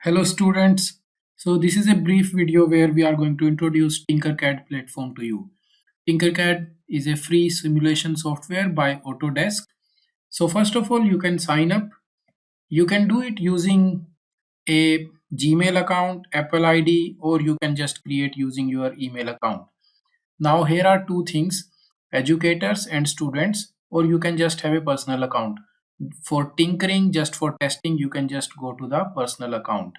Hello students. So this is a brief video where we are going to introduce Tinkercad platform to you. Tinkercad is a free simulation software by Autodesk. So first of all, you can sign up. You can do it using a Gmail account, Apple ID, or you can just create using your email account. Now here are two things, educators and students, or you can just have a personal account. For tinkering, just for testing, you can just go to the personal account.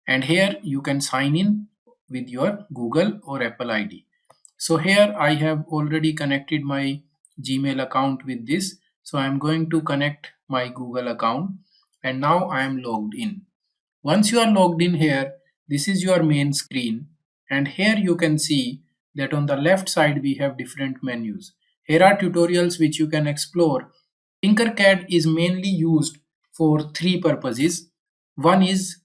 And here you can sign in with your Google or Apple ID. So here I have already connected my Gmail account with this. So I'm going to connect my Google account and now I am logged in. Once you are logged in here, this is your main screen and here you can see that on the left side we have different menus. Here are tutorials which you can explore. Tinkercad is mainly used for three purposes. One is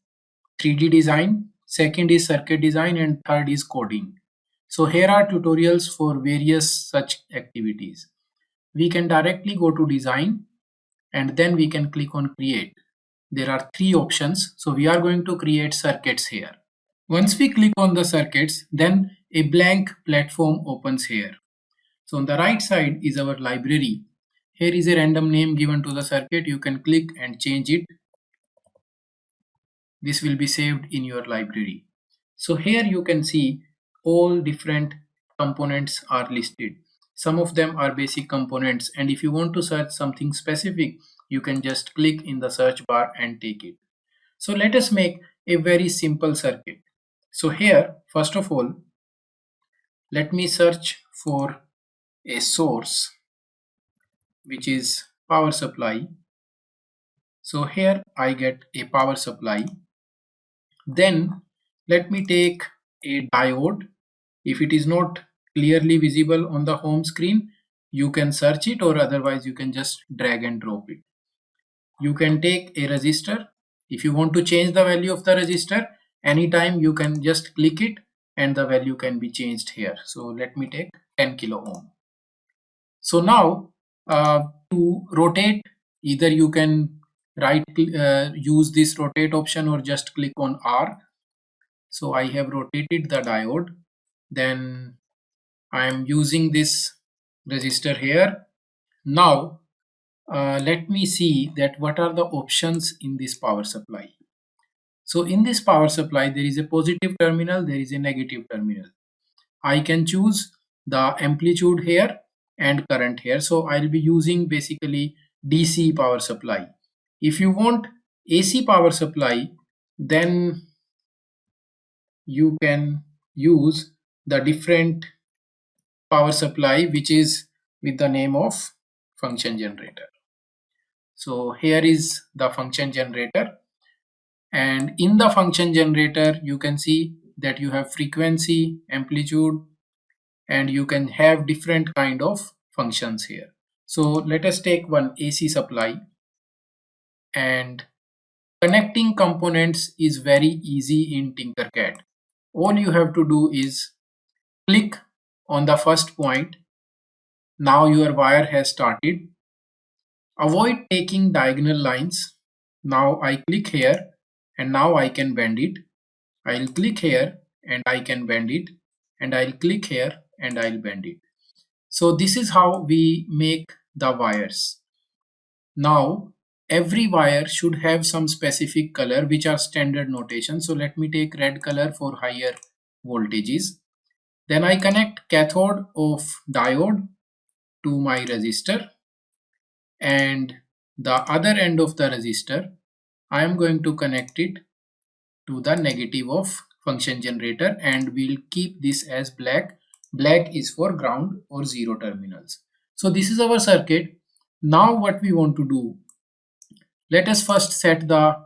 3D design, second is circuit design, and third is coding. So here are tutorials for various such activities. We can directly go to design and then we can click on create. There are three options. So we are going to create circuits here. Once we click on the circuits, then a blank platform opens here. So on the right side is our library. Here is a random name given to the circuit. You can click and change it. This will be saved in your library. So here you can see all different components are listed. Some of them are basic components, and if you want to search something specific, you can just click in the search bar and take it. So let us make a very simple circuit. So here, first of all, let me search for a source which is power supply. So here I get a power supply. Then let me take a diode. If it is not clearly visible on the home screen, you can search it, or otherwise you can just drag and drop it. You can take a resistor. If you want to change the value of the resistor, anytime you can just click it and the value can be changed here. So let me take 10 kilo ohm. So now to rotate, either you can use this rotate option or just click on R. So I have rotated the diode. Then I am using this resistor here. Now let me see that what are the options in this power supply. So in this power supply there is a positive terminal, there is a negative terminal. I can choose the amplitude here and current here. So I'll be using basically DC power supply. If you want AC power supply, then you can use the different power supply which is with the name of function generator. So here is the function generator, and in the function generator you can see that you have frequency, amplitude, and you can have different kind of functions here. So let us take one AC supply, and connecting components is very easy in Tinkercad. All you have to do is click on the first point. Now your wire has started. Avoid taking diagonal lines. Now I click here and now I can bend it. I'll click here and I can bend it, and I'll click here and I'll bend it. So this is how we make the wires. Now every wire should have some specific color which are standard notation. So let me take red color for higher voltages. Then I connect cathode of diode to my resistor, and the other end of the resistor I am going to connect it to the negative of function generator, and we'll keep this as black. Black is for ground or zero terminals. So this is our circuit. Now what we want to do, let us first set the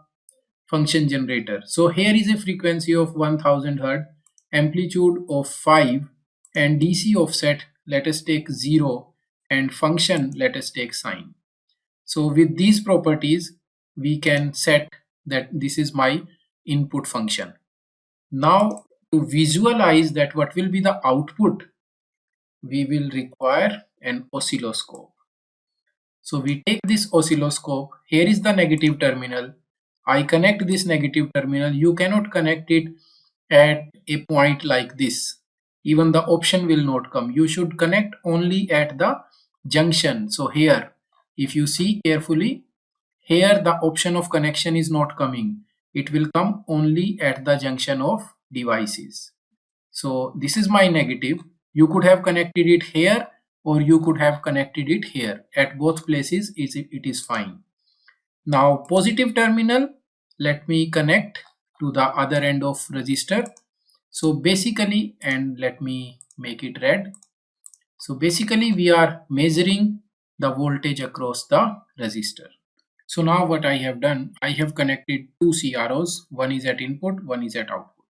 function generator. So here is a frequency of 1000 Hz, amplitude of 5, and DC offset let us take 0, and function let us take sine. So with these properties we can set that this is my input function. Now to visualize that what will be the output, we will require an oscilloscope. So we take this oscilloscope. Here is the negative terminal. I connect this negative terminal. You cannot connect it at a point like this. Even the option will not come. You should connect only at the junction. So here, if you see carefully, here the option of connection is not coming. It will come only at the junction of devices. So this is my negative. You could have connected it here or you could have connected it here. At both places it is fine. Now positive terminal, let me connect to the other end of resistor. So basically, and let me make it red. So basically we are measuring the voltage across the resistor. So now what I have done, I have connected two CROs. One is at input, one is at output.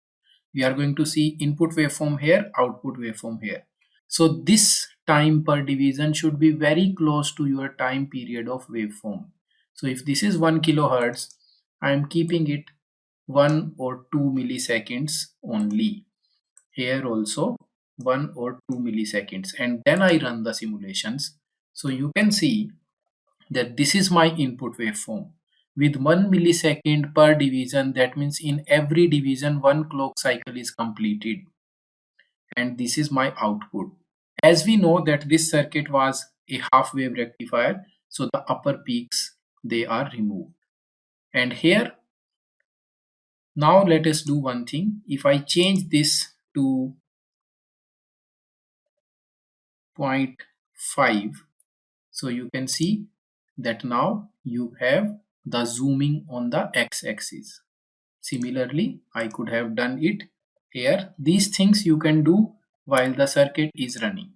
We are going to see input waveform here, output waveform here. So this time per division should be very close to your time period of waveform. So if this is 1 kilohertz, I am keeping it 1 or 2 milliseconds only. Here also 1 or 2 milliseconds, and then I run the simulations. So you can see that this is my input waveform with 1 millisecond per division. That means in every division 1 clock cycle is completed, and this is my output. As we know that this circuit was a half wave rectifier, so the upper peaks, they are removed. And here, now let us do one thing. If I change this to 0.5, so you can see that now you have the zooming on the x-axis. Similarly, I could have done it here. These things you can do while the circuit is running.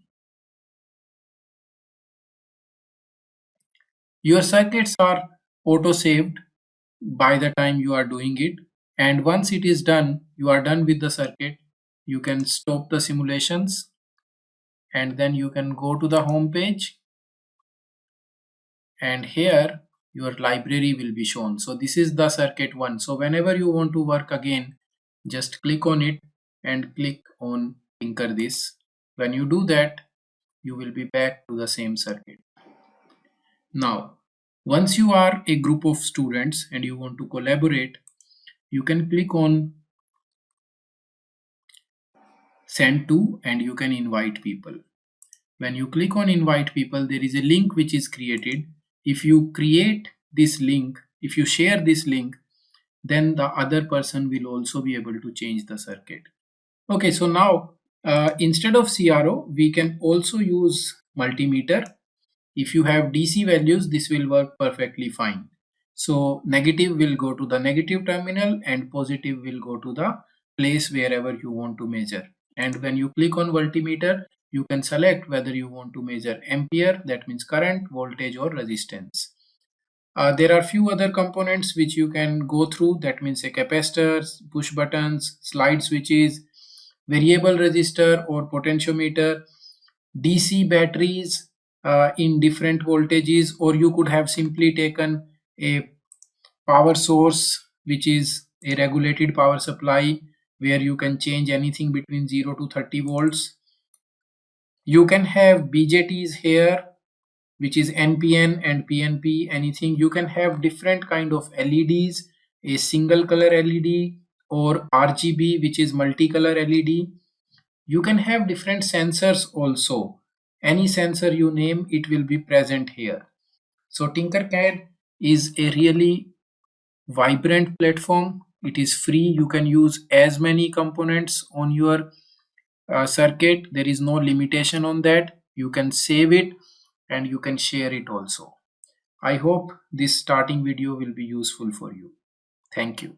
Your circuits are auto saved by the time you are doing it, and once it is done, you are done with the circuit. You can stop the simulations and then you can go to the home page, and here your library will be shown. So this is the circuit one. So whenever you want to work again, just click on it and click on Tinker this. When you do that, you will be back to the same circuit. Now, once you are a group of students and you want to collaborate, you can click on send to and you can invite people. When you click on invite people, there is a link which is created. If you create this link, if you share this link, then the other person will also be able to change the circuit. Okay, so now instead of CRO, we can also use multimeter. If you have DC values, this will work perfectly fine. So negative will go to the negative terminal and positive will go to the place wherever you want to measure. And when you click on multimeter, you can select whether you want to measure ampere, that means current, voltage or resistance. There are few other components which you can go through, that means a capacitor, push buttons, slide switches, variable resistor or potentiometer, DC batteries in different voltages, or you could have simply taken a power source which is a regulated power supply where you can change anything between 0 to 30 volts. You can have BJTs here, which is NPN and PNP, anything. You can have different kind of LEDs, a single color LED or RGB, which is multicolor LED. You can have different sensors also. Any sensor you name, it will be present here. So Tinkercad is a really vibrant platform. It is free. You can use as many components on your circuit. There is no limitation on that. You can save it and you can share it also. I hope this starting video will be useful for you. Thank you.